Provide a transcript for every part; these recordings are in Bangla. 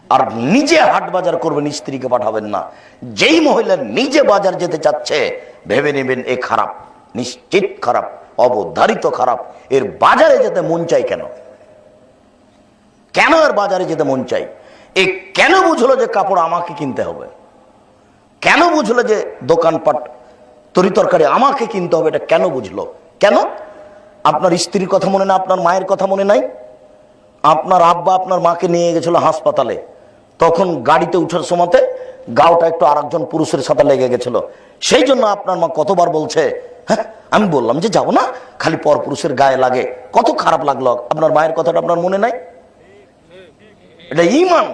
আর নিজে হাট বাজার করবেন, স্ত্রীকে পাঠাবেন না। যেই মহিলা নিজে বাজার যেতে চাচ্ছে ভেবে নেবেন এ খারাপ, নিশ্চিত খারাপ, অবধারিত খারাপ। এর বাজারে যেতে মন চাই কেন? কেন এর বাজারে যেতে মন চাই? এ কেন বুঝলো যে কাপড় আমাকে কিনতে হবে? কেন বুঝলো যে দোকানপাট তরি তরকারি আমাকে কিনতে হবে? এটা কেন বুঝলো? কেন? আপনার স্ত্রীর কথা মনে নাই? আপনার মায়ের কথা মনে নাই? আপনার আব্বা আপনার মাকে নিয়ে গেছিল হাসপাতালে, তখন গাড়িতে উঠার সময়তে গাওটা একটু আরেকজন পুরুষের সাথে লেগে গেছিল। সেই জন্য আপনার মা কতবার বলছে, হ্যাঁ আমি বললাম যে যাবো না, খালি পর পুরুষের গায়ে লাগে। কত খারাপ লাগলো। আপনার মায়ের কথাটা আপনার মনে নাই? এটা ঈমান।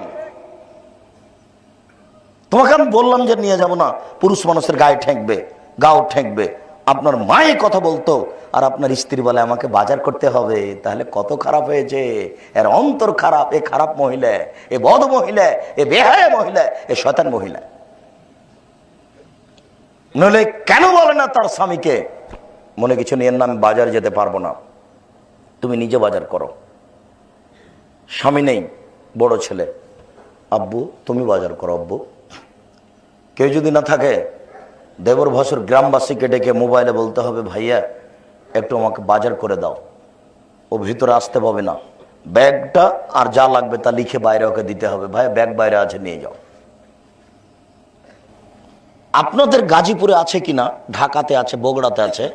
তোমাকে আমি বললাম যে নিয়ে যাব না, পুরুষ মানুষের গায়ে ঠেকবে, গাও ঠেকবে। আপনার মায়ের কথা বলতো আর আপনার স্ত্রী বলে আমাকে বাজার করতে হবে, তাহলে কত খারাপ হয়েছে। এর অন্তর খারাপ। এ খারাপ মহিলা, এ বদ মহিলা, এ বেহায়া মহিলা, এ শয়তান মহিলা। নইলে কেন বলে না তার স্বামীকে, মনে কিছু নিয়ে না, আমি বাজারে যেতে পারবো না, তুমি নিজে বাজার করো। স্বামী নেই, বড় ছেলে, আব্বু তুমি বাজার করো আব্বু। কেউ যদি না থাকে, দেবর ভাসুর গ্রামবাসীকে ডেকে মোবাইলে বলতে হবে ভাইয়া একটু আমাকে বাজার করে দাও। ও ভিতরে আসতে পাবে না, ব্যাগটা আর যা লাগবে তা লিখে বাইরে ওকে দিতে হবে, ভাইয়া ব্যাগ বাইরে আছে নিয়ে যাও। আপনাদের গাজীপুরে আছে কিনা, ঢাকাতে আছে, বগুড়াতে আছে,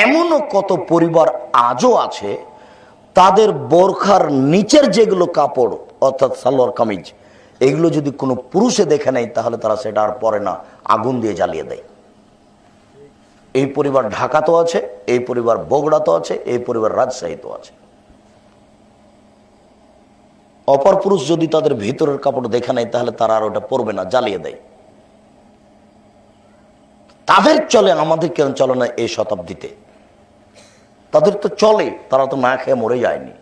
এমনও কত পরিবার আজও আছে তাদের বোরখার নিচের যেগুলো কাপড় অর্থাৎ সালোয়ার কামিজ, এগুলো যদি কোনো পুরুষে দেখে নেয় তাহলে তারা সেটা আর পরে না, আগুন দিয়ে জ্বালিয়ে দেয়। এই পরিবার ঢাকাতেও আছে, এই পরিবার বগুড়াতেও আছে, এই পরিবার রাজশাহীতেও আছে। অপর পুরুষ যদি তাদের ভিতরের কাপড় দেখে নেয় তাহলে তারা আর ওটা পরবে না, জ্বালিয়ে দেয়। তাদের চলে, আমাদের কেন চলে না এই শতাব্দীতে? তাদের তো চলে, তারা তো না খেয়ে মরে যায়নি।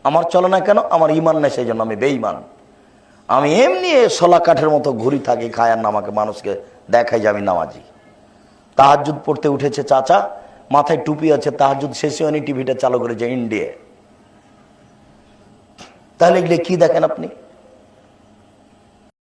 আমার চলে না কেন? আমার ইমান নেই, সেই জন্য আমি বেঈমান। আমি এমনি শলা কাঠের মতো ঘুরি থাকি, খায়ার না আমাকে মানুষকে দেখাই যে আমি নামাজি। তাহাজ্জুদ পড়তে উঠেছে চাচা, মাথায় টুপি আছে, তাহাজ্জুদ শেষে হয়নি, টিভিটা চালু করেছে ইন্ডিয়া। তাহলে এগুলো কি দেখেন আপনি?